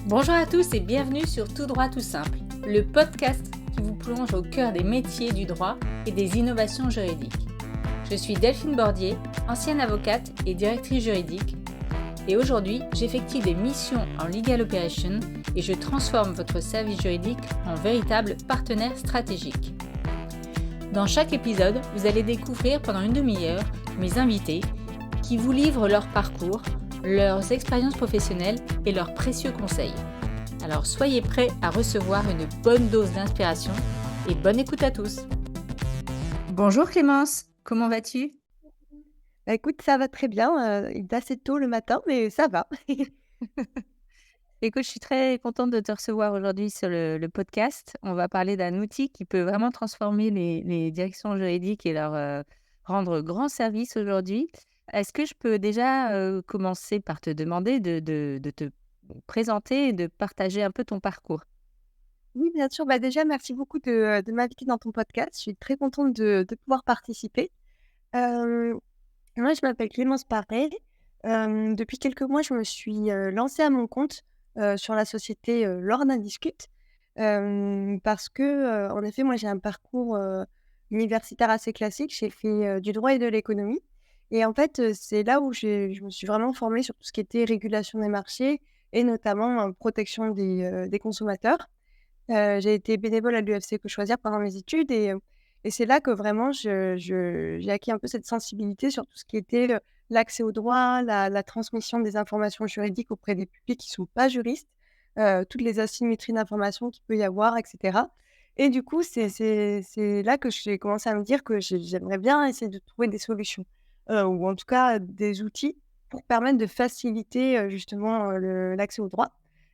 Bonjour à tous et bienvenue sur Tout droit tout simple, le podcast qui vous plonge au cœur des métiers du droit et des innovations juridiques. Je suis Delphine Bordier, ancienne avocate et directrice juridique, et aujourd'hui j'effectue des missions en Legal Operation et je transforme votre service juridique en véritable partenaire stratégique. Dans chaque épisode, vous allez découvrir pendant une demi-heure mes invités qui vous livrent leur parcours, leurs expériences professionnelles et leurs précieux conseils. Alors soyez prêts à recevoir une bonne dose d'inspiration et bonne écoute à tous. Bonjour Clémence, comment vas-tu ? Écoute, ça va très bien. Il est assez tôt le matin, mais ça va. Écoute, je suis très contente de te recevoir aujourd'hui sur le podcast. On va parler d'un outil qui peut vraiment transformer les directions juridiques et leur rendre grand service aujourd'hui. Est-ce que je peux déjà commencer par te demander de te présenter et de partager un peu ton parcours ? Oui, bien sûr. Déjà, merci beaucoup de m'inviter dans ton podcast. Je suis très contente de pouvoir participer. Moi, je m'appelle Clémence Paré. Depuis quelques mois, je me suis lancée à mon compte sur la société Lorna Discute parce que, en effet, moi, j'ai un parcours universitaire assez classique. J'ai fait du droit et de l'économie. Et en fait, c'est là où je me suis vraiment formée sur tout ce qui était régulation des marchés et notamment protection des consommateurs. J'ai été bénévole à l'UFC Que Choisir pendant mes études et c'est là que vraiment j'ai acquis un peu cette sensibilité sur tout ce qui était, l'accès au droit, la transmission des informations juridiques auprès des publics qui ne sont pas juristes, toutes les asymétries d'informations qu'il peut y avoir et cetera et du coup, c'est là que j'ai commencé à me dire que j'aimerais bien essayer de trouver des solutions, ou en tout cas des outils pour permettre de faciliter, justement, l'accès au droit.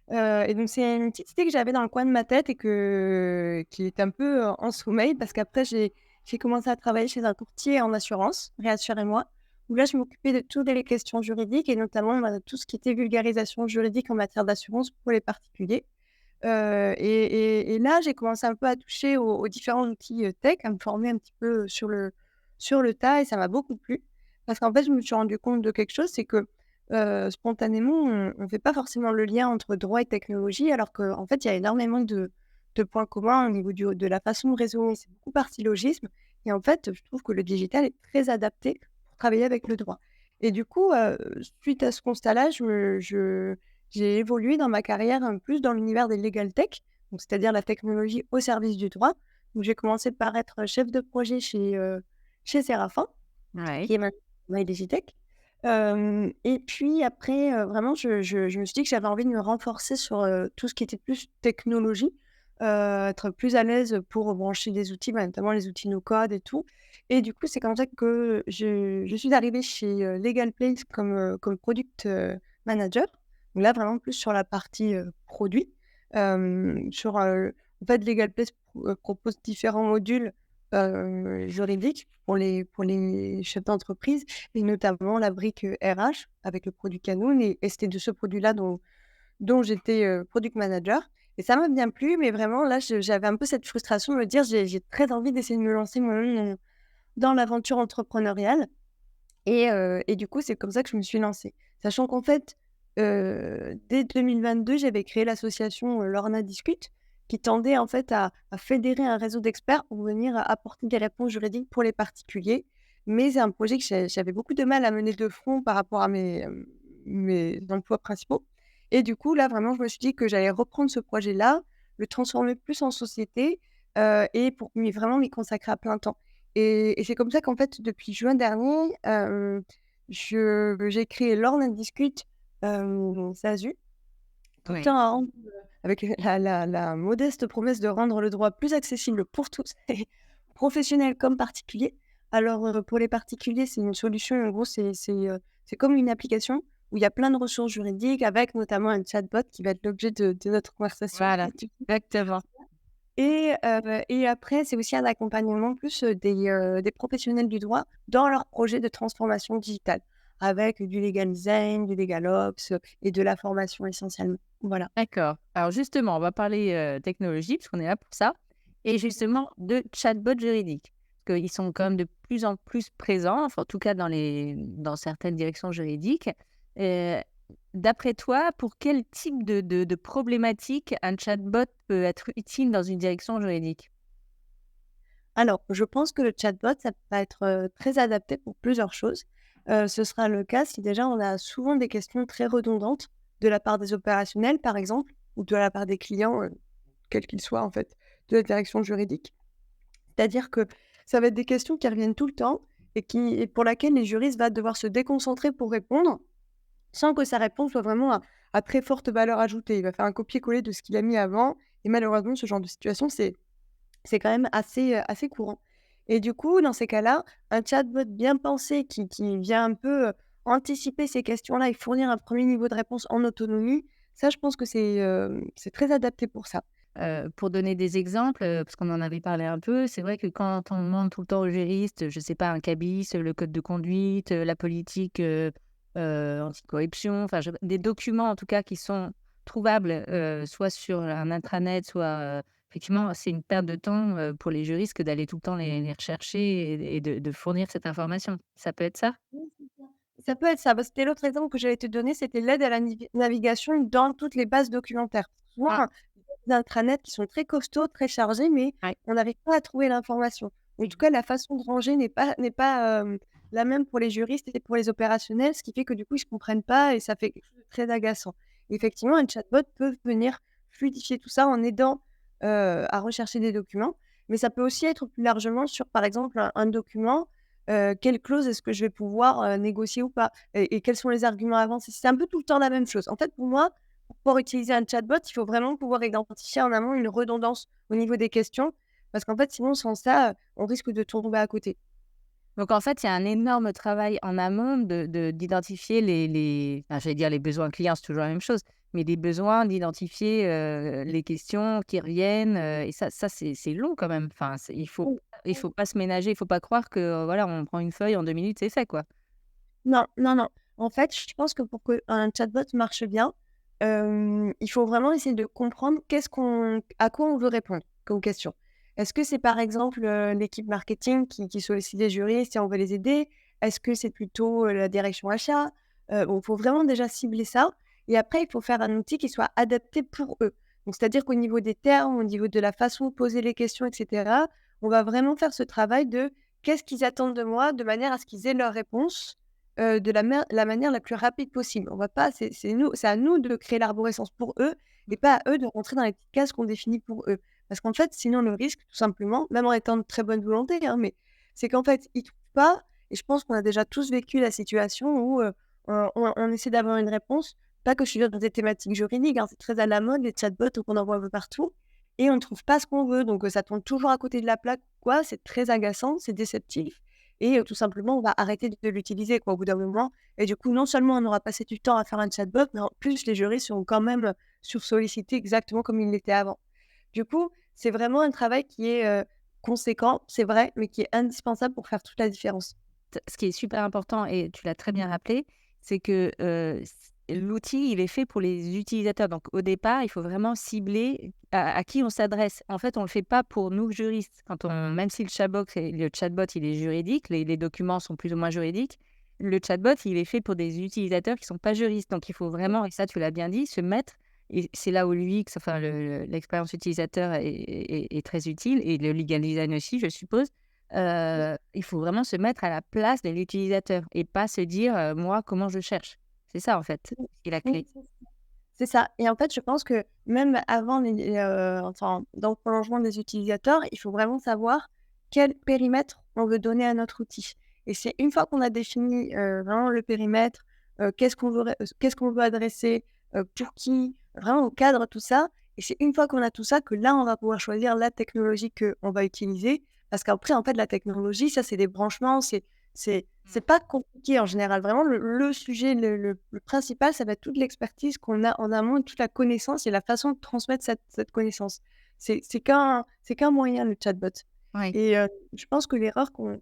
Et donc c'est une petite idée que j'avais dans le coin de ma tête et qui est un peu, en sommeil parce qu'après j'ai commencé à travailler chez un courtier en assurance, Réassurez-moi, où là je m'occupais de toutes les questions juridiques et notamment, tout ce qui était vulgarisation juridique en matière d'assurance pour les particuliers. Et là j'ai commencé un peu à toucher aux différents outils, tech, à me former un petit peu, sur le tas et ça m'a beaucoup plu. Parce qu'en fait, je me suis rendu compte de quelque chose, c'est que, spontanément, on fait pas forcément le lien entre droit et technologie, alors qu'en fait, il y a énormément de points communs au niveau de la façon de raisonner. C'est beaucoup par syllogisme et en fait, je trouve que le digital est très adapté pour travailler avec le droit. Et du coup, suite à ce constat-là, j'ai évolué dans ma carrière, plus dans l'univers des legal tech, donc c'est-à-dire la technologie au service du droit. Donc j'ai commencé par être chef de projet chez Séraphin, Ouais. qui est maintenant MyDigitech. Et puis après, vraiment, je me suis dit que j'avais envie de me renforcer sur, tout ce qui était plus technologie, être plus à l'aise pour brancher des outils, notamment les outils no code et tout. Et du coup, c'est comme ça que je suis arrivée chez, Legal Place comme product, manager. Donc là, vraiment plus sur la partie, produit. En fait, Legal Place propose différents modules, juridiques pour les chefs d'entreprise et notamment la brique, RH avec le produit Kanoun et c'était de ce produit-là dont j'étais, product manager et ça m'a bien plu, mais vraiment là, j'avais un peu cette frustration de me dire: «J'ai très envie d'essayer de me lancer moi-même dans l'aventure entrepreneuriale» et du coup, c'est comme ça que je me suis lancée. Sachant qu'en fait, dès 2022, j'avais créé l'association, Lorna Discute, qui tendait en fait à fédérer un réseau d'experts pour venir apporter des réponses juridiques pour les particuliers. Mais c'est un projet que j'avais beaucoup de mal à mener de front par rapport à mes emplois principaux. Et du coup, là, vraiment, je me suis dit que j'allais reprendre ce projet-là, le transformer plus en société, et pour vraiment m'y consacrer à plein temps. Et c'est comme ça qu'en fait, depuis juin dernier, j'ai créé Learn and Discute, SASU, qui Ouais. tend à rendre, avec la modeste promesse de rendre le droit plus accessible pour tous, professionnels comme particuliers. Alors, pour les particuliers, c'est une solution, en gros, c'est comme une application où il y a plein de ressources juridiques avec notamment un chatbot qui va être l'objet de notre conversation. Voilà, exactement. Et après, c'est aussi un accompagnement plus, des professionnels du droit dans leurs projets de transformation digitale, avec du legal design, du legal ops, et de la formation essentiellement. Voilà. D'accord. Alors justement, on va parler technologie, parce qu'on est là pour ça, et justement de chatbot juridique. Parce qu'ils sont quand même de plus en plus présents, enfin, en tout cas dans certaines directions juridiques. Euh, D'après toi, pour quel type de problématique un chatbot peut être utile dans une direction juridique? Alors, je pense que le chatbot, ça va être, très adapté pour plusieurs choses. Ce sera le cas si déjà on a souvent des questions très redondantes de la part des opérationnels, par exemple, ou de la part des clients, quels qu'ils soient en fait, de la direction juridique. C'est-à-dire que ça va être des questions qui reviennent tout le temps et pour laquelle les juristes va devoir se déconcentrer pour répondre, sans que sa réponse soit vraiment à très forte valeur ajoutée. Il va faire un copier-coller de ce qu'il a mis avant et malheureusement, ce genre de situation, c'est quand même assez courant et du coup, dans ces cas-là, un chatbot bien pensé qui vient un peu, anticiper ces questions-là et fournir un premier niveau de réponse en autonomie, ça, je pense que c'est très adapté pour ça. Pour donner des exemples, parce qu'on en avait parlé un peu, c'est vrai que quand on demande tout le temps aux juristes, je sais pas, un cabis, le code de conduite, la politique, anticorruption, enfin je des documents en tout cas qui sont trouvables, soit sur un intranet, soit, effectivement, c'est une perte de temps, pour les juristes que d'aller tout le temps les rechercher et de fournir cette information. Ça peut être ça? Oui, c'est ça. Ça peut être ça. Bah, c'était l'autre exemple que j'allais te donner, c'était l'aide à la navigation dans toutes les bases documentaires. Souvent, Ah, des intranets qui sont très costauds, très chargés, mais ouais. on n'arrive pas à trouver l'information. En tout cas, la façon de ranger n'est pas la même pour les juristes et pour les opérationnels, ce qui fait que du coup, ils ne se comprennent pas et ça fait quelque chose de très agaçant. Effectivement, un chatbot peut venir fluidifier tout ça en aidant à rechercher des documents, mais ça peut aussi être plus largement sur, par exemple, un document. Quelle clause est-ce que je vais pouvoir, négocier ou pas? Et quels sont les arguments avancés? C'est un peu tout le temps la même chose. En fait, pour moi, pour pouvoir utiliser un chatbot, il faut vraiment pouvoir identifier en amont une redondance au niveau des questions, parce qu'en fait, sinon, sans ça, on risque de tomber à côté. Donc en fait, il y a un énorme travail en amont d'identifier les enfin, j'allais dire les besoins clients, c'est toujours la même chose, mais des besoins, d'identifier, les questions qui reviennent, et ça c'est long quand même. Enfin, c'est Oui, il oui. faut pas se ménager, il faut pas croire que, voilà, on prend une feuille en 2 minutes, c'est fait, quoi. Non, non, non. En fait, je pense que pour qu'un chatbot marche bien, il faut vraiment essayer de comprendre à quoi on veut répondre comme question. Est-ce que c'est par exemple, l'équipe marketing qui sollicite des juristes et on veut les aider? Est-ce que c'est plutôt, la direction achat? Bon, il faut vraiment déjà cibler ça et après il faut faire un outil qui soit adapté pour eux. Donc c'est-à-dire qu'au niveau des termes, au niveau de la façon de poser les questions et cetera, on va vraiment faire ce travail de: «Qu'est-ce qu'ils attendent de moi?» de manière à ce qu'ils aient leur réponse de la manière la plus rapide possible. On va pas c'est à nous de créer l'arborescence pour eux et pas à eux de rentrer dans les petites cases qu'on définit pour eux. Parce qu'en fait, sinon le risque, tout simplement, même en étant de très bonne volonté, hein, mais c'est qu'en fait, ils trouvent pas et je pense qu'on a déjà tous vécu la situation où, on essaie d'avoir une réponse, pas que je suis dans des thématiques juridiques, hein, c'est très à la mode, les chatbots qu'on en voit un peu partout et on ne trouve pas ce qu'on veut, donc ça tombe toujours à côté de la plaque quoi, c'est très agaçant, c'est déceptif et tout simplement, on va arrêter de l'utiliser, quoi, au bout d'un moment et du coup, non seulement on aura passé du temps à faire un chatbot, mais en plus, les juristes seront quand même, sursollicités exactement comme ils l'étaient avant. Du coup, c'est vraiment un travail qui est, conséquent, c'est vrai, mais qui est indispensable pour faire toute la différence. Ce qui est super important et tu l'as très bien rappelé, c'est que, l'outil, il est fait pour les utilisateurs. Donc au départ, il faut vraiment cibler à qui on s'adresse. En fait, on ne le fait pas pour nous juristes. Même si le chatbot, il est juridique, les documents sont plus ou moins juridiques, le chatbot, il est fait pour des utilisateurs qui ne sont pas juristes. Donc il faut vraiment, et ça tu l'as bien dit, se mettre, et c'est là où l'UX, enfin l'expérience utilisateur est très utile, et le legal design aussi, je suppose. Il faut vraiment se mettre à la place de l'utilisateur et pas se dire, «Moi, comment je cherche?» C'est ça, en fait, Oui, qui est la oui, clé. c'est ça et en fait, je pense que même avant enfin, dans le prolongement des utilisateurs, il faut vraiment savoir quel périmètre on veut donner à notre outil et c'est une fois qu'on a défini, vraiment le périmètre, qu'est-ce qu'on veut adresser, pour qui, vraiment on cadre tout ça et c'est une fois qu'on a tout ça que là, on va pouvoir choisir la technologie qu'on va utiliser. Parce qu'après, en fait, la technologie, ça, c'est des branchements, c'est pas compliqué en général. Vraiment le sujet, le principal, ça va être toute l'expertise qu'on a en amont, toute la connaissance et la façon de transmettre cette connaissance. C'est qu'un moyen, le chatbot Oui. et je pense que l'erreur qu'on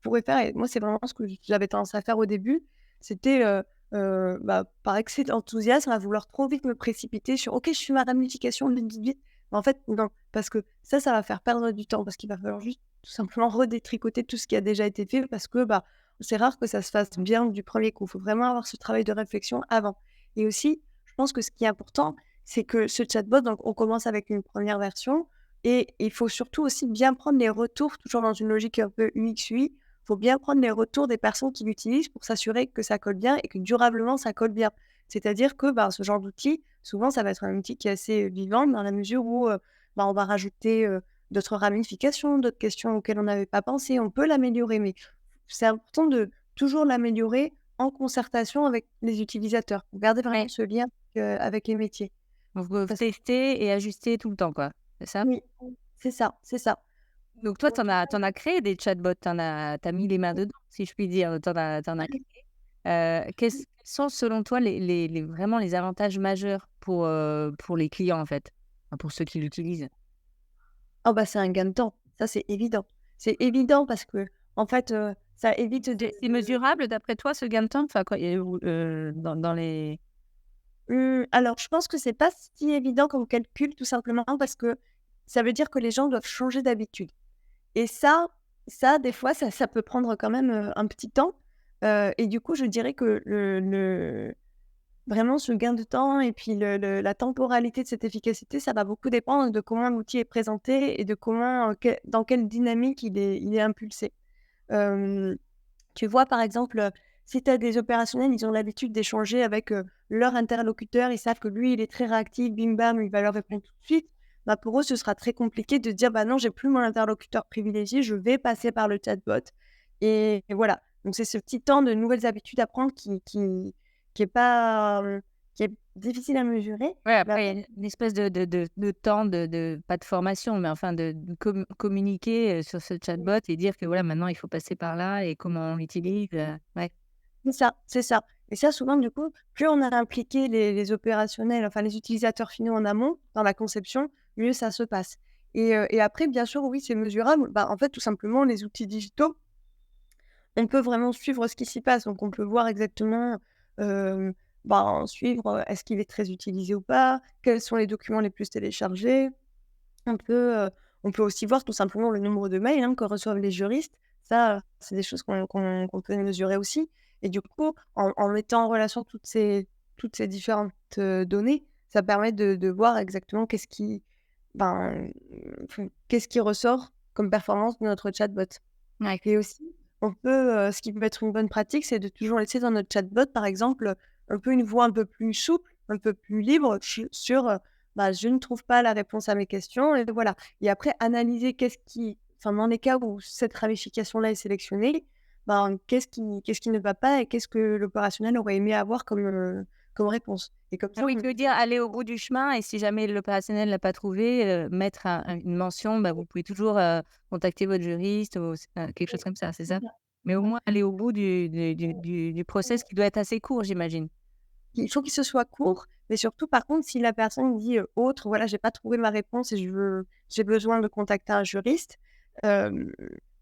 pourrait faire et moi, c'est vraiment ce que j'avais tendance à faire au début, c'était, bah, par excès d'enthousiasme, à vouloir trop vite me précipiter sur: «OK, je fais ma ramification vite, vite, vite». Mais en fait, non, parce que ça va faire perdre du temps, parce qu'il va falloir juste tout simplement redétricoter tout ce qui a déjà été fait parce que, bah, c'est rare que ça se fasse bien du premier coup. Il faut vraiment avoir ce travail de réflexion avant. Et aussi, je pense que ce qui est important, c'est que ce chatbot, donc on commence avec une première version et il faut surtout aussi bien prendre les retours, toujours dans une logique un peu UX/UI. Il faut bien prendre les retours des personnes qui l'utilisent pour s'assurer que ça colle bien et que durablement ça colle bien. C'est-à-dire que ce genre d'outil, souvent, ça va être un outil qui est assez vivant dans la mesure où on va rajouter d'autres ramifications, d'autres questions auxquelles on n'avait pas pensé. On peut l'améliorer, mais c'est important de toujours l'améliorer en concertation avec les utilisateurs. Pour garder vraiment Ouais. ce lien avec les métiers. Donc, Parce tester et ajuster tout le temps, quoi, c'est ça? oui, c'est ça, c'est ça. Donc toi, Donc t'en as créé des chatbots, t'as mis les mains dedans, si je puis dire, t'en as créé. Quels sont selon toi les vraiment les avantages majeurs pour les clients, en fait? Enfin, pour ceux qui l'utilisent? c'est un gain de temps, ça c'est évident. C'est évident parce que en fait, ça évite C'est mesurable d'après toi, ce gain de temps? Enfin, quoi, dans les alors je pense que c'est pas si évident comme calcul tout simplement parce que ça veut dire que les gens doivent changer d'habitude et ça des fois ça peut prendre quand même, un petit temps, et du coup je dirais que le vraiment ce gain de temps et puis la temporalité de cette efficacité, ça va beaucoup dépendre de comment l'outil est présenté et de comment, dans quelle dynamique il est impulsé. Hem, Tu vois, par exemple, si tu as des opérationnels, ils ont l'habitude d'échanger avec, leur interlocuteur, ils savent que lui, il est très réactif, bim bam, il va leur répondre tout de suite. Pour eux, ce sera très compliqué de dire: «Bah non, j'ai plus mon interlocuteur privilégié, je vais passer par le chatbot» et voilà. Donc c'est ce petit temps de nouvelles habitudes à prendre qui est pas, qui est difficile à mesurer. ouais, Mais après, il après y a une espèce de temps pas de formation, mais enfin de communiquer, sur ce chatbot et dire que voilà, maintenant il faut passer par là et comment on l'utilise, ouais. c'est ça, c'est ça. Et ça, souvent, du coup, plus on a impliqué les opérationnels, enfin les utilisateurs finaux en amont, dans la conception, mieux ça se passe. Et après, bien sûr, oui, c'est mesurable. En fait, tout simplement, les outils digitaux, on peut vraiment suivre ce qui s'y passe. Donc, on peut voir exactement, hem, suivre, est-ce qu'il est très utilisé ou pas? Quels sont les documents les plus téléchargés? On peut, on peut aussi voir tout simplement le nombre de mails, que reçoivent les juristes. Ça, c'est des choses qu'on peut mesurer aussi et du coup, en mettant en relation toutes ces différentes, données, ça permet de voir exactement ben, qu'est-ce qui ressort comme performance de notre chatbot. Ouais. Et aussi, on peut, ce qui peut être une bonne pratique, c'est de toujours laisser dans notre chatbot, par exemple, un peu une voix un peu plus souple, un peu plus libre sur, «Je ne trouve pas la réponse à mes questions» et voilà. Et après analyser dans les cas où cette ramification-là est sélectionnée, qu'est-ce qui ne va pas et qu'est-ce que l'opérationnel aurait aimé avoir comme réponse. Et comme Ah ça, oui, tu veux dire aller au bout du chemin et si jamais l'opérationnel l'a pas trouvé, mettre une mention, bah, vous pouvez toujours, contacter votre juriste ou quelque chose comme ça, c'est ça? Mais au moins aller au bout du process qui doit être assez court, j'imagine? il faut qu'il se soit court, mais surtout, par contre, si la personne dit, autre: «Voilà, j'ai pas trouvé ma réponse et j'ai besoin de contacter un juriste», hem,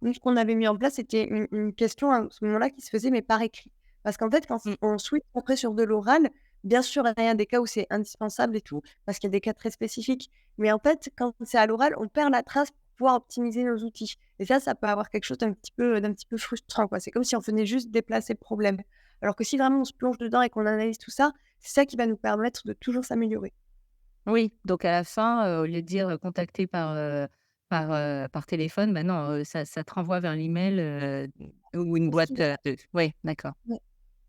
nous, ce qu'on avait mis en place, c'était une question à ce moment-là qui se faisait, mais par écrit. Parce qu'en fait, quand Mmh. on switch après sur de l'oral, bien sûr, il y a des cas où c'est indispensable et tout, parce qu'il y a des cas très spécifiques. Mais en fait, quand c'est à l'oral, on perd la trace pour pouvoir optimiser nos outils et ça peut avoir quelque chose d'un petit peu frustrant, quoi. C'est comme si on venait juste déplacer le problème. Alors que si vraiment on se plonge dedans et qu'on analyse tout ça, c'est ça qui va nous permettre de toujours s'améliorer. Oui, donc à la fin, au lieu de dire, contacter par téléphone, bah, non, ça te renvoie vers l'email, ou une boîte, Aussi, ouais, d'accord. ouais.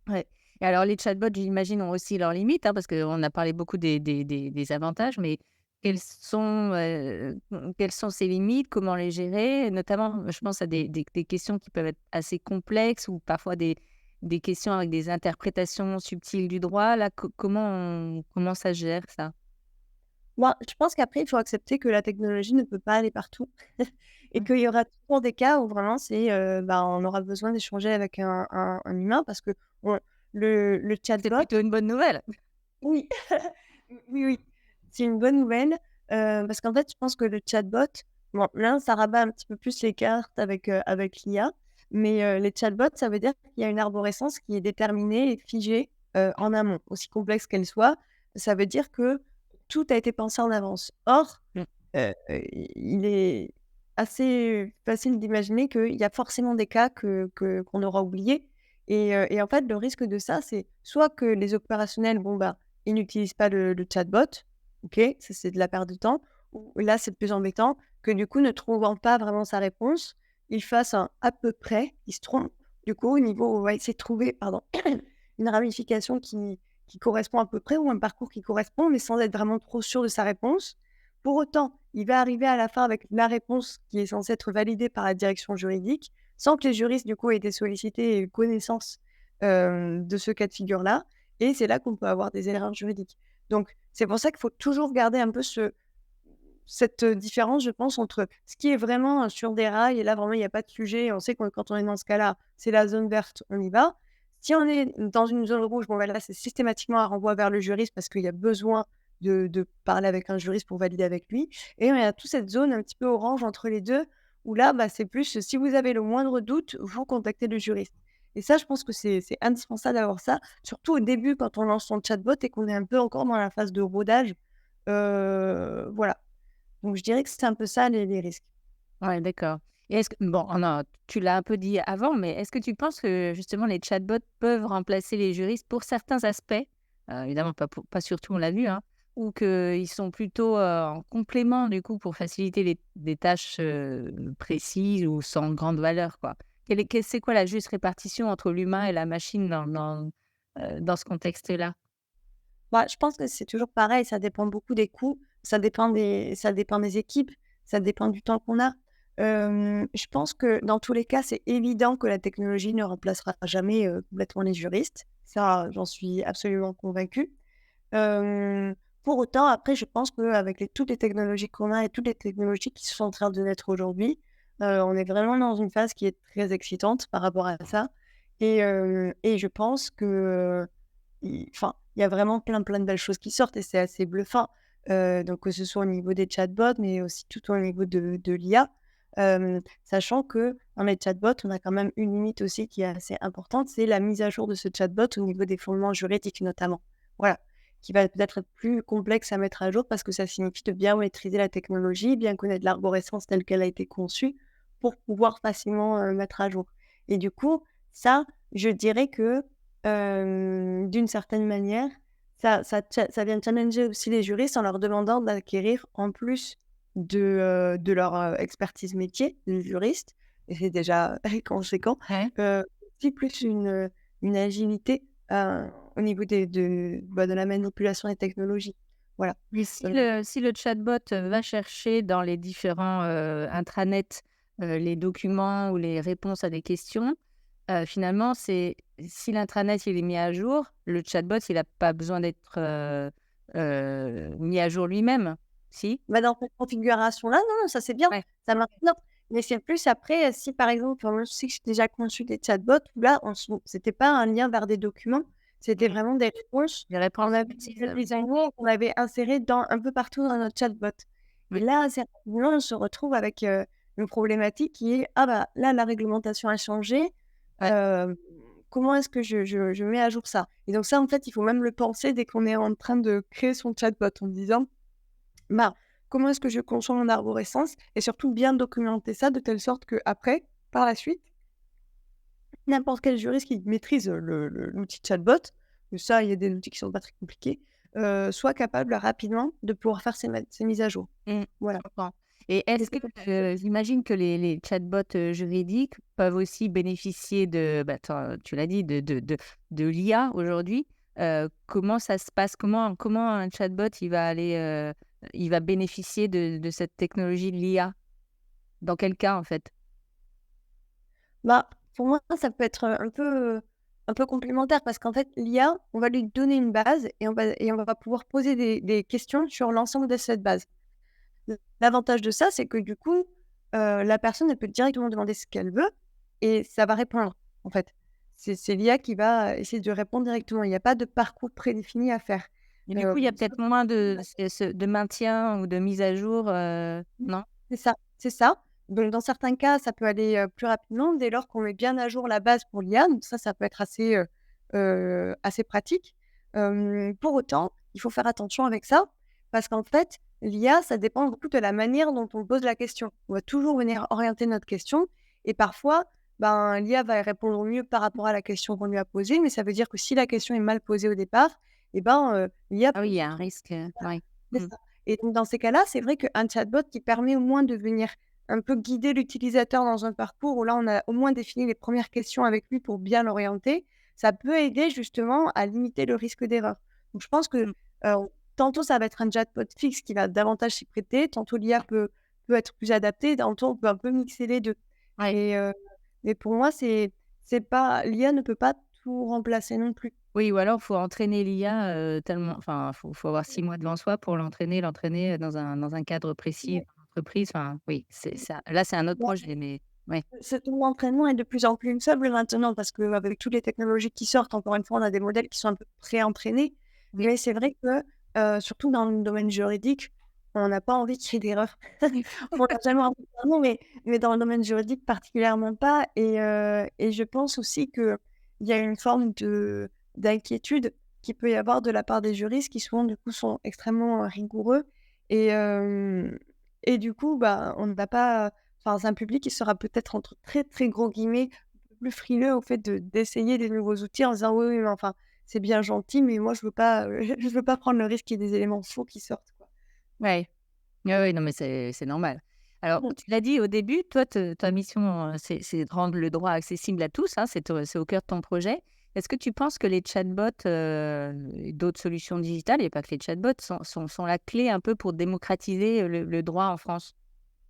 Ouais et alors les chatbots, j'imagine, ont aussi leurs limites, parce qu'on a parlé beaucoup des avantages, mais quelles sont ces limites? Comment les gérer? Notamment, je pense à des questions qui peuvent être assez complexes ou parfois des questions avec des interprétations subtiles du droit. Là, comment ça se gère ça? Moi, je pense qu'après, il faut accepter que la technologie ne peut pas aller partout et Mmh. qu'il y aura toujours des cas où vraiment on aura besoin d'échanger avec un humain parce que on le C'est chatbot plutôt une bonne nouvelle. oui, oui, oui, c'est une bonne nouvelle, parce qu'en fait, je pense que le chatbot, bon, là, ça rabat un petit peu plus les cartes avec l'IA, mais les chatbots, ça veut dire qu'il y a une arborescence qui est déterminée et figée, en amont, aussi complexe qu'elle soit. Ça veut dire que tout a été pensé en avance. Or, Mmh. il est assez facile d'imaginer qu'il y a forcément des cas qu'on aura oubliés et en fait, le risque de ça, c'est soit que les opérationnels, bon, bah, ils n'utilisent pas le chatbot, OK, ça, c'est de la perte de temps ou là, c'est plus embêtant que du coup, ne trouvant pas vraiment sa réponse, ils fassent un à peu près, ils se trompent. Du coup, au niveau on va essayer de trouver, pardon, une ramification qui correspond à peu près ou un parcours qui correspond, mais sans être vraiment trop sûr de sa réponse. Pour autant, il va arriver à la fin avec la réponse qui est censée être validée par la direction juridique, sans que les juristes, du coup, aient été sollicités et aient connaissance, de ce cas de figure-là et c'est là qu'on peut avoir des erreurs juridiques. Donc c'est pour ça qu'il faut toujours garder un peu cette différence, je pense, entre ce qui est vraiment, sur des rails et là, vraiment, il y a pas de sujet, on sait que quand on est dans ce cas-là, c'est la zone verte, on y va. Si on est dans une zone rouge, bon, bah, là, c'est systématiquement un renvoi vers le juriste parce qu'il y a besoin de parler avec un juriste pour valider avec lui et il y a toute cette zone un petit peu orange entre les 2 où là, bah, c'est plus, si vous avez le moindre doute, vous contactez le juriste et ça, je pense que c'est indispensable d'avoir ça, surtout au début quand on lance son chatbot et qu'on est un peu encore dans la phase de rodage, voilà. Donc je dirais que c'est un peu ça les risques. Ouais, d'accord. Et est-ce que bon, non, tu l'as un peu dit avant, mais est-ce que tu penses que justement les chatbots peuvent remplacer les juristes pour certains aspects? Évidemment pas sur tout, on l'a vu, hein, ou qu'ils sont plutôt, en complément du coup pour faciliter les des tâches, précises ou sans grande valeur, quoi? C'est quoi la juste répartition entre l'humain et la machine dans ce contexte-là? Bah, je pense que c'est toujours pareil, ça dépend beaucoup des coûts, ça dépend des équipes, ça dépend du temps qu'on a. Je pense que dans tous les cas, c'est évident que la technologie ne remplacera jamais, complètement les juristes. Ça, j'en suis absolument convaincue. Pour autant, après, je pense qu'avec toutes les technologies qu'on a et toutes les technologies qui sont en train de naître aujourd'hui, on est vraiment dans une phase qui est très excitante par rapport à ça et je pense que, il y a vraiment plein de belles choses qui sortent et c'est assez bluffant. Donc que ce soit au niveau des chatbots, mais aussi tout au niveau de l'IA. Sachant que dans les chatbots, on a quand même une limite aussi qui est assez importante, c'est la mise à jour de ce chatbot au niveau des fondements juridiques notamment. Voilà, qui va peut-être être plus complexe à mettre à jour parce que ça signifie de bien maîtriser la technologie, bien connaître l'arborescence telle qu'elle a été conçue pour pouvoir facilement, mettre à jour et du coup, ça, je dirais que d'une certaine manière, ça vient challenger aussi les juristes en leur demandant d'acquérir en plus de leur, expertise métier de juriste et c'est déjà conséquent, Ouais. aussi plus une agilité, au niveau de la manipulation des technologies. Voilà, Et si le chatbot, va chercher dans les différents, intranets, les documents ou les réponses à des questions, finalement, c'est si l'intranet il est mis à jour, le chatbot il a pas besoin d'être, mis à jour lui-même, si? bah, dans cette configuration-là, non, non, ça c'est bien, Ouais. ça marche bien. Mais c'est plus après, si par exemple, moi je sais que j'ai déjà conçu des chatbots où là, c'était pas un lien vers des documents, c'était Mmh. vraiment des réponses Les qu'on réponses avait précises, déjà designées et qu'on avait insérées un peu partout dans notre chatbot. Et oui. là, assez rapidement, on se retrouve avec, une problématique qui est: «Ah bah, là, la réglementation a changé, Ouais. hem, comment est-ce que je mets à jour ça?» et donc ça, en fait, il faut même le penser dès qu'on est en train de créer son chatbot en se disant: bah, comment est-ce que je conçois mon arborescence et surtout bien documenter ça de telle sorte que après, par la suite, n'importe quel juriste qui maîtrise, l'outil chatbot, que ça, il y a des outils qui sont pas très compliqués, soit capable rapidement de pouvoir faire ces mises à jour. Mmh, je Voilà. comprends. Et Et est-ce que, c'est comme ça. j'imagine que les chatbots, juridiques peuvent aussi bénéficier de, bah, tu l'as dit, de l'IA aujourd'hui. Comment ça se passe? Comment un chatbot il va bénéficier de cette technologie de l'IA? Dans quel cas, en fait? Bah, pour moi, ça peut être, un peu complémentaire parce qu'en fait, l'IA, on va lui donner une base et on va pouvoir poser des questions sur l'ensemble de cette base. L'avantage de ça, c'est que du coup, la personne, elle peut directement demander ce qu'elle veut et ça va répondre, en fait. C'est l'IA qui va essayer de répondre directement. Il y a pas de parcours prédéfini à faire. Et du coup, il y a Sauf peut-être moins de maintien ou de mise à jour, non? c'est ça, c'est ça. Donc dans certains cas, ça peut aller, plus rapidement dès lors qu'on met bien à jour la base pour l'IA. Donc ça peut être assez pratique. Pour autant, il faut faire attention avec ça parce qu'en fait, l'IA, ça dépend beaucoup de la manière dont on pose la question. On va toujours venir orienter notre question et parfois, ben, l'IA va répondre au mieux par rapport à la question qu'on lui a posée, mais ça veut dire que si la question est mal posée au départ, et ben, l'IA Ah oui, peut il y se a un risque, ouais. c'est Mmh. ça. Et donc dans ces cas-là, c'est vrai qu'un chatbot qui permet au moins de venir un peu guider l'utilisateur dans un parcours où là, on a au moins défini les premières questions avec lui pour bien l'orienter, ça peut aider justement à limiter le risque d'erreur. Donc je pense que, Mmh. tantôt ça va être un chatbot fixe qui va davantage s'y prêter, tantôt l'IA peut être plus adaptée, tantôt on peut un peu mixer les 2. Ouais. Et mais pour moi, c'est pas l'IA ne peut pas tout remplacer non plus. Oui, ou alors faut entraîner l'IA, tellement enfin, faut avoir 6 mois devant soi pour l'entraîner, dans un cadre précis Ouais. dans l'entreprise. Enfin, oui, c'est ça là, c'est un autre projet, mais ouais. Ce taux d'entraînement est de plus en plus faible maintenant parce qu'avec toutes les technologies qui sortent, encore une fois, on a des modèles qui sont un peu pré-entraînés. Oui. Mais c'est vrai que, surtout dans le domaine juridique, on n'a pas envie qu'il y ait d'erreurs. On n'a jamais envie pardon, mais dans le domaine juridique particulièrement pas et je pense aussi qu'il y a une forme d'inquiétude qui peut y avoir de la part des juristes qui souvent, du coup, sont extrêmement, rigoureux et hem et du coup, bah, on n'a pas enfin, c'est un public qui sera peut-être entre très, très gros guillemets, un peu plus frileux au fait d'essayer des nouveaux outils en disant: «Oui, oui, mais enfin, c'est bien gentil, mais moi je veux pas, je veux pas prendre le risque qu'il y ait des éléments faux qui sortent, quoi». Ouais. Ouais, ouais, non, mais c'est normal. Alors, Mmh. tu l'as dit au début, toi, ta mission, c'est de rendre le droit accessible à tous, hein, c'est au cœur de ton projet. Est-ce que tu penses que les chatbots, et d'autres solutions digitales, et pas que les chatbots, sont la clé un peu pour démocratiser, le droit en France?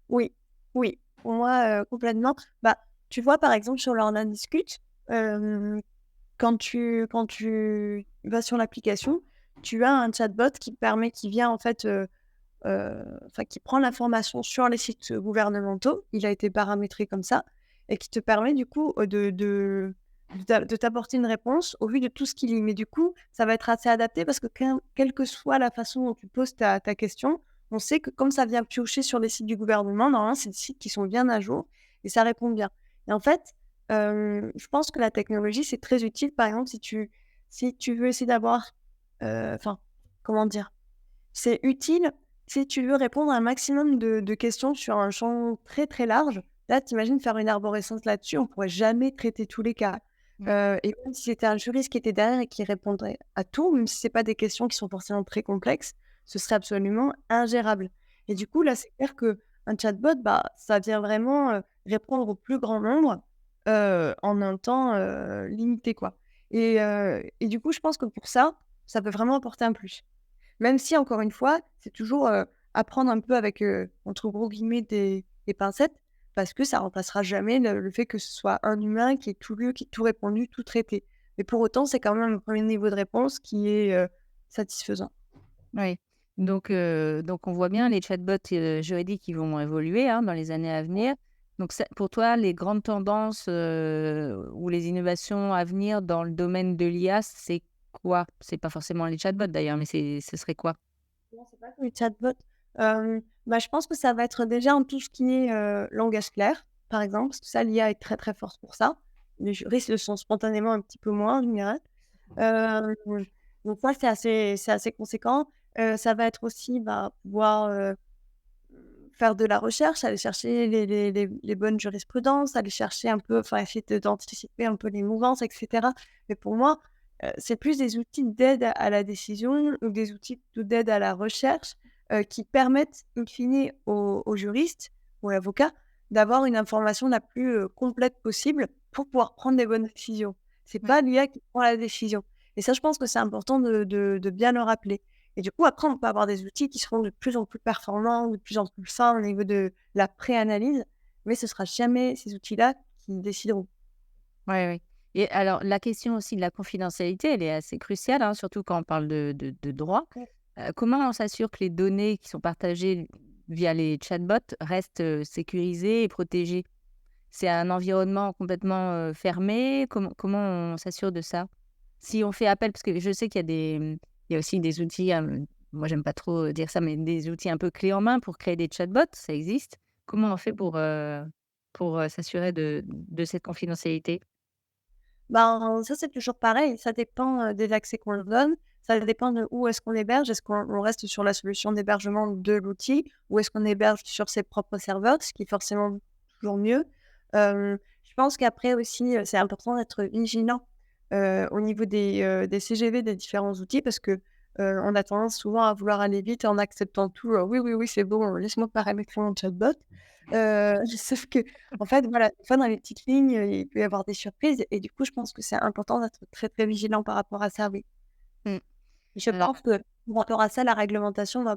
Oui, oui, pour moi, complètement. Bah, tu vois, par exemple, sur l'Orna Discute, hem, quand tu vas sur l'application, tu as un chatbot qui vient en fait, enfin qui prend l'information sur les sites gouvernementaux. Il a été paramétré comme ça et qui te permet du coup, de t'apporter une réponse au vu de tout ce qu'il lit. Mais du coup, ça va être assez adapté parce que quelle que soit la façon dont tu poses ta question, on sait que comme ça vient piocher sur les sites du gouvernement, normalement, c'est des sites qui sont bien à jour et ça répond bien. Et en fait, je pense que la technologie, c'est très utile, par exemple, si tu veux essayer d'avoir, enfin, comment dire? C'est utile si tu veux répondre à un maximum de questions sur un champ très, très large. Là, tu imagines faire une arborescence là-dessus, on pourrait jamais traiter tous les cas. Ouais. Et même si c'était un juriste qui était derrière et qui répondrait à tout, même si c'est pas des questions qui sont forcément très complexes, ce serait absolument ingérable. Et du coup, là, c'est clair qu'un chatbot, bah, ça vient vraiment, répondre au plus grand nombre, en un temps, limité, quoi. Et du coup, je pense que pour ça, ça peut vraiment apporter un plus. Même si encore une fois, c'est toujours, à prendre un peu avec, entre gros guillemets «des pincettes» parce que ça remplacera jamais le fait que ce soit un humain qui ait tout lu, qui ait tout répondu, tout traité. Mais pour autant, c'est quand même un premier niveau de réponse qui est, satisfaisant. Oui. Donc on voit bien les chatbots, juridiques qui vont évoluer, hein, dans les années à venir. Donc ça pour toi, les grandes tendances, ou les innovations à venir dans le domaine de l'IA, c'est quoi? C'est pas forcément les chatbots d'ailleurs, mais ce serait quoi? Non, c'est pas que les chatbots. Bah, je pense que ça va être déjà en tout ce qui est, langage clair, par exemple, parce que ça, l'IA est très, très forte pour ça. Les juristes le sont spontanément un petit peu moins en général. Hem, donc ça, c'est assez conséquent. Ça va être aussi, bah, pouvoir, faire de la recherche, aller chercher les bonnes jurisprudences, aller chercher un peu enfin, essayer d'anticiper un peu les mouvances et cetera. Mais pour moi, c'est plus des outils d'aide à la décision ou des outils plutôt d'aide à la recherche, qui permettent in fine aux juristes ou à l'avocat d'avoir une information la plus, complète possible pour pouvoir prendre des bonnes décisions. C'est Ouais. pas l'IA qui prend la décision et ça, je pense que c'est important de bien le rappeler. Et du coup, après, on peut avoir des outils qui seront de plus en plus performants ou de plus en plus fins au niveau de la pré-analyse, mais ce sera jamais ces outils-là qui décideront. Ouais, ouais. Et alors la question aussi de la confidentialité, elle est assez cruciale, hein, surtout quand on parle de droit. Ouais. Comment on s'assure que les données qui sont partagées via les chatbots restent, sécurisées et protégées? C'est un environnement complètement, fermé? Comment on s'assure de ça? Si on fait appel parce que je sais qu'il y a il y a aussi des outils, moi j'aime pas trop dire ça, mais des outils un peu clés en main pour créer des chatbots, ça existe. Comment on fait pour, s'assurer de cette confidentialité? Ben, ça, c'est toujours pareil, ça dépend, des accès qu'on leur donne, Ça dépend de où est-ce qu'on héberge. Est-ce qu'on reste sur la solution d'hébergement de l'outil ou est-ce qu'on héberge sur ses propres serveurs, ce qui est forcément toujours mieux. Je pense qu'après aussi, c'est important d'être vigilant, au niveau des CGV des différents outils parce que, on a tendance souvent à vouloir aller vite en acceptant tout, «Oui, oui, oui, c'est bon, laisse-moi paramétrer mon chatbot». Sauf qu'en fait, voilà, des fois dans les petites lignes, il peut y avoir des surprises et du coup, je pense que c'est important d'être très, très vigilant par rapport à ça, oui. Mmh. Je Alors pense que par rapport à ça, la réglementation va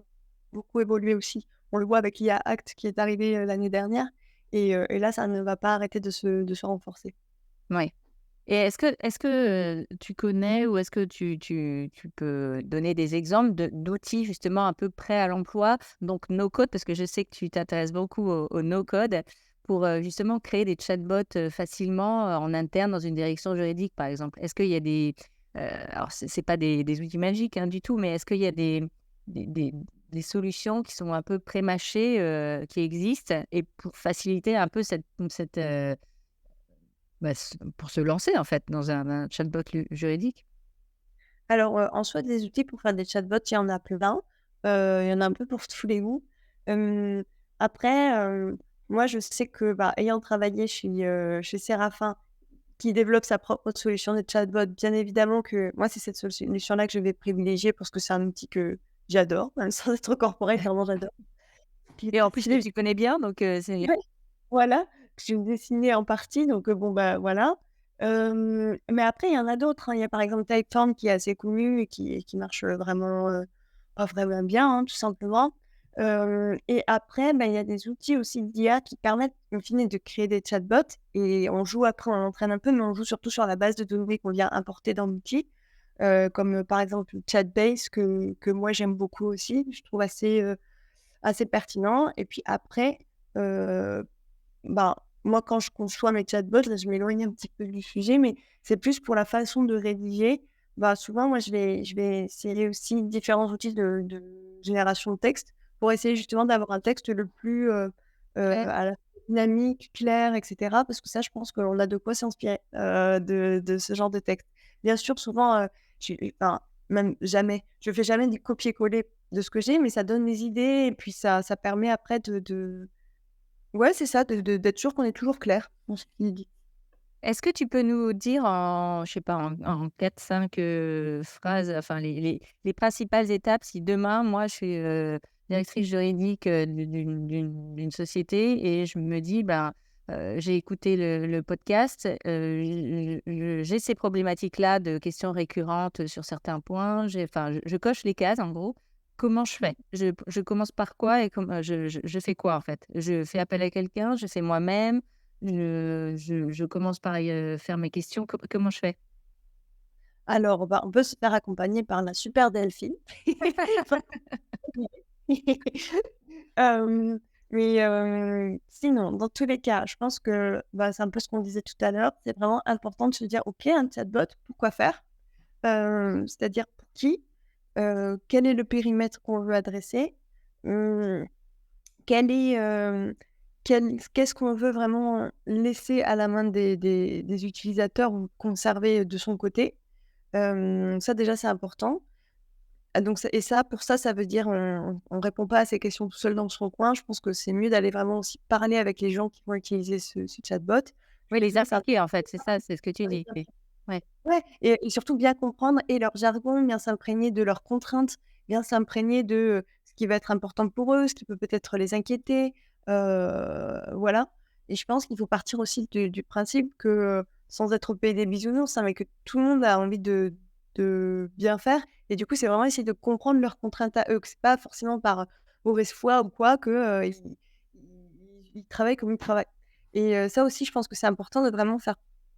beaucoup évoluer aussi. On le voit avec l'IA Act qui est arrivé, l'année dernière et là, ça ne va pas arrêter de se renforcer. ouais. Et est-ce que, tu connais ou est-ce que tu peux donner des exemples d'outils justement un peu prêts à l'emploi, donc no code, parce que je sais que tu t'intéresses beaucoup au no code, pour, justement créer des chatbots, facilement, en interne dans une direction juridique, par exemple? Est-ce qu'il y a alors c'est pas des outils magiques, hein, du tout, mais est-ce qu'il y a des des des solutions qui sont un peu pré-mâchées, qui existent et pour faciliter un peu cette, bah, pour se lancer, en fait, dans un chatbot juridique? Alors, en soi, des outils pour faire des chatbots, il y en a plein. Il y en a un peu pour tous les goûts. Hem, Après, moi, je sais que, bah, ayant travaillé chez Séraphin, qui développe sa propre solution de chatbot, bien évidemment que moi, c'est cette solution-là que je vais privilégier parce que c'est un outil que j'adore, même sans être corporate, vraiment j'adore. Qui Et est en plus que destiné tu connais bien, donc c'est ouais, voilà, que j'ai dessiné en partie donc bon, bah, voilà. Mais après il y en a d'autres, hein. Il y a par exemple Typeform qui est assez connu et qui marche, vraiment, pas vraiment bien, hein, tout simplement. Et après, bah, il y a des outils aussi d'IA qui permettent in fine de créer des chatbots et on joue après, on entraîne un peu, mais on joue surtout sur la base de données qu'on vient importer dans l'outil, comme, par exemple Chatbase que moi j'aime beaucoup aussi. Je trouve assez pertinent et puis après, heu, bah, moi quand je conçois mes chatbots, là je m'éloigne un petit peu du sujet, mais c'est plus pour la façon de rédiger. Bah, souvent moi je vais essayer aussi différents outils de génération de texte pour essayer justement d'avoir un texte le plus, clair. à la fois dynamique, clair et cetera. Parce que ça je pense qu'on a de quoi s'inspirer, de ce genre de texte. Bien sûr souvent, enfin même jamais, je fais jamais du copier-coller de ce que j'ai, mais ça donne des idées et puis ça permet après de ouais, c'est ça, d'être sûr qu'on est toujours clair dans ce qu'il dit. Est-ce que tu peux nous dire en, je sais pas, en 4-5, phrases, enfin les principales étapes si demain, moi, je suis, directrice juridique, d'une société et je me dis: «Ben, j'ai écouté le podcast, j'ai ces problématiques-là de questions récurrentes sur certains points, enfin, je coche les cases en gros. Comment je fais? Je commence par quoi et je fais quoi en fait? Je fais appel à quelqu'un? Je fais moi-même? Je commence par faire mes questions. Comment je fais? Alors, bah, on peut se faire accompagner par la super Delphine. Hem, mais sinon, dans tous les cas, je pense que, bah, c'est un peu ce qu'on disait tout à l'heure, c'est vraiment important de se dire: «OK, un chatbot, pourquoi faire?» C'est-à-dire pour qui? Quel est le périmètre qu'on veut adresser? Mmh, quel est, qu'est-ce qu'on veut vraiment laisser à la main des utilisateurs ou conserver de son côté? Ça déjà, c'est important. Ah donc ça et ça, pour ça, ça veut dire, on répond pas à ces questions tout seul dans son coin. Je pense que c'est mieux d'aller vraiment aussi parler avec les gens qui vont utiliser ce chatbot. Oui, les Ça, ça impliquer en fait, c'est ça, c'est ce que tu dis? Oui. Ouais. ouais et surtout bien comprendre et leur jargon, bien s'imprégner de leurs contraintes, bien s'imprégner de, ce qui va être important pour eux, ce qui peut peut-être les inquiéter, voilà et je pense qu'il faut partir aussi du principe que, sans être au pays des bisounours, hein, mais que tout le monde a envie de bien faire et du coup, c'est vraiment essayer de comprendre leurs contraintes à eux, que c'est pas forcément par, mauvaise foi ou quoi que, ils travaillent comme ils travaillent et ça aussi, je pense que c'est important de vraiment faire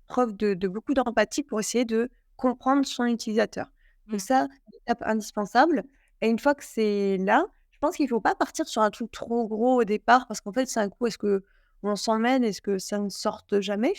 preuve de beaucoup d'empathie pour essayer de comprendre son utilisateur. Donc Mmh. ça, étape indispensable et une fois que c'est là, je pense qu'il faut pas partir sur un truc trop gros au départ parce qu'en fait, c'est un coup, est-ce qu'on s'emmène? Est-ce que ça ne sorte jamais?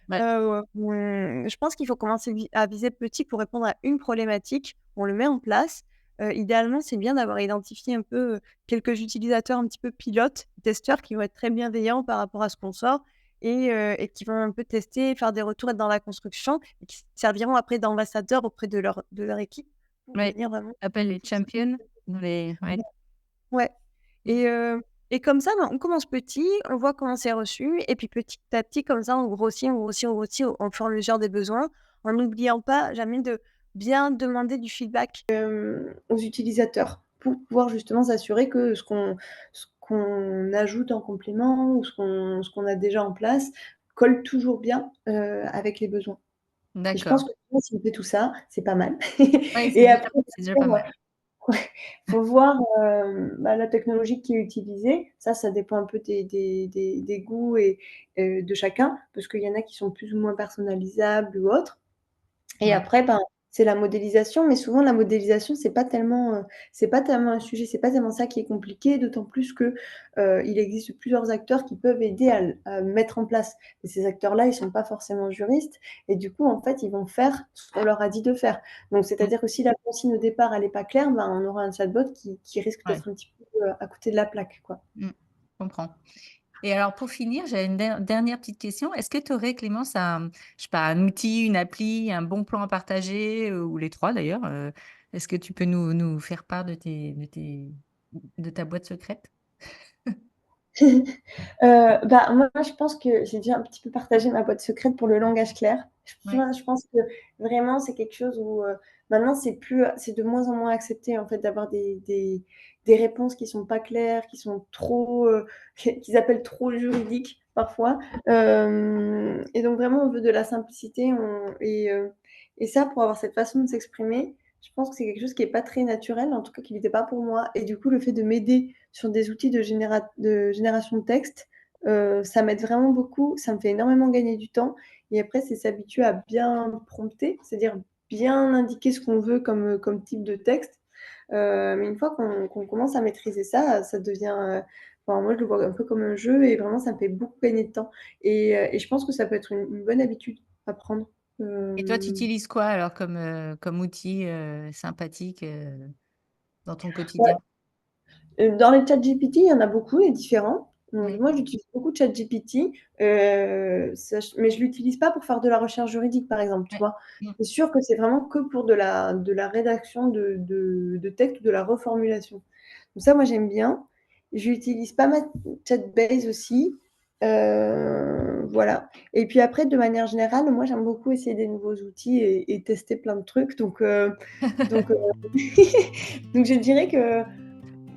Ouais. Je pense qu'il faut commencer à viser petit pour répondre à une problématique. On le met en place. Idéalement, c'est bien d'avoir identifié un peu, quelques utilisateurs un petit peu pilotes, testeurs qui vont être très bienveillants par rapport à ce qu'on sort et qui vont un peu tester, faire des retours, être dans la construction et qui serviront après d'ambassadeurs auprès de leur équipe pour Ouais, devenir vraiment appelle les plus champions dans les ouais. ouais Mmh. et comme ça, on commence petit, on voit comment c'est reçu et puis petit à petit comme ça, on grossit, on grossit, on grossit au fur et à mesure des besoins, en n'oubliant pas jamais de bien demander du feedback, aux utilisateurs pour pouvoir justement s'assurer que ce qu'on ajoute en complément ou ce qu'on a déjà en place colle toujours bien, avec les besoins. Et je pense D'accord. que si on fait tout ça, c'est pas mal. Ouais, Et après, c'est déjà bien pas sûr, mal. ouais, faut voir, la technologie qui est utilisée. Ça dépend un peu des goûts et de chacun, parce qu'il y en a qui sont plus ou moins personnalisables ou autres. Et Ouais. après, ben, c'est la modélisation, mais souvent la modélisation, c'est pas tellement un sujet, c'est pas tellement ça qui est compliqué, d'autant plus que, il existe plusieurs acteurs qui peuvent aider à mettre en place. Et ces acteurs-là, ils sont pas forcément juristes et du coup, en fait, ils vont faire ce qu'on leur a dit de faire. Donc Mmh. c'est-à-dire que si la consigne au départ, elle est pas claire, ben, on aura un chatbot qui risque Ouais. d'être un petit peu, à côté de la plaque, quoi. Mmh. Je comprends. Et alors pour finir, j'avais une dernière petite question. Est-ce que tu aurais, Clémence, je sais pas, un outil, une appli, un bon plan à partager, ou les 3 d'ailleurs, est-ce que tu peux nous faire part de ta boîte secrète? Moi, je pense que j'ai déjà un petit peu partagé ma boîte secrète pour le langage clair. Ouais, Je pense que vraiment c'est quelque chose où, maintenant c'est de moins en moins accepté en fait d'avoir des réponses qui sont pas claires, qui sont trop, qu'ils appellent trop juridiques parfois. Et donc vraiment on veut de la simplicité, et ça pour avoir cette façon de s'exprimer, je pense que c'est quelque chose qui est pas très naturel, en tout cas qui l'était pas pour moi, et du coup le fait de m'aider sur des outils de génération de texte, ça m'aide vraiment beaucoup, ça me fait énormément gagner du temps, et après c'est s'habituer à bien prompter, c'est-à-dire bien indiquer ce qu'on veut comme type de texte. Mais une fois qu'on commence à maîtriser ça, ça devient, enfin moi je le vois un peu comme un jeu et vraiment ça me fait beaucoup gagner de temps, et je pense que ça peut être une bonne habitude à prendre. et toi, tu Hem, utilises quoi alors comme outil, sympathique, dans ton ouais. quotidien? Dans les ChatGPT, il y en a beaucoup et différents. Donc Oui. moi, j'utilise beaucoup ChatGPT, mais je l'utilise pas pour faire de la recherche juridique, par exemple, tu Ouais. vois? Mmh. C'est sûr que c'est vraiment que pour de la rédaction de texte ou de la reformulation. Donc ça, moi, j'aime bien. J'utilise pas mal ChatBase aussi, voilà. Et puis après, de manière générale, moi, j'aime beaucoup essayer des nouveaux outils et tester plein de trucs. Donc donc je dirais que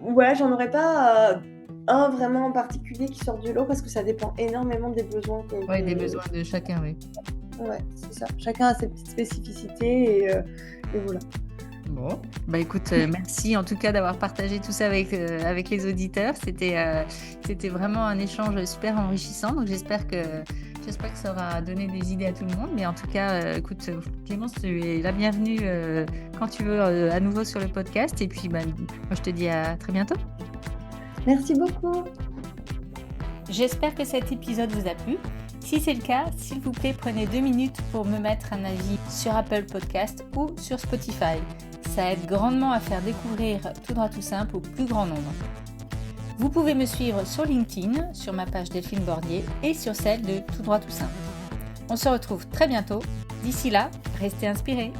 ouais, j'en aurais pas, un vraiment en particulier qui sort du lot parce que ça dépend énormément des besoins Ouais, des que besoins de chacun, oui. ouais, c'est ça. Chacun a ses petites spécificités et voilà. Bon, bah, écoute, merci en tout cas d'avoir partagé tout ça avec les auditeurs. C'était vraiment un échange super enrichissant, donc j'espère que ça aura donné des idées à tout le monde. Mais en tout cas, écoute, Clémence, tu es la bienvenue, quand tu veux, à nouveau sur le podcast et puis, bah, moi je te dis à très bientôt. Merci beaucoup. J'espère que cet épisode vous a plu. Si c'est le cas, s'il vous plaît, prenez 2 minutes pour me mettre un avis sur Apple Podcast ou sur Spotify. Ça aide grandement à faire découvrir Tout droit tout simple au plus grand nombre. Vous pouvez me suivre sur LinkedIn, sur ma page Delphine Bordier et sur celle de Tout droit tout simple. On se retrouve très bientôt. D'ici là, restez inspirés.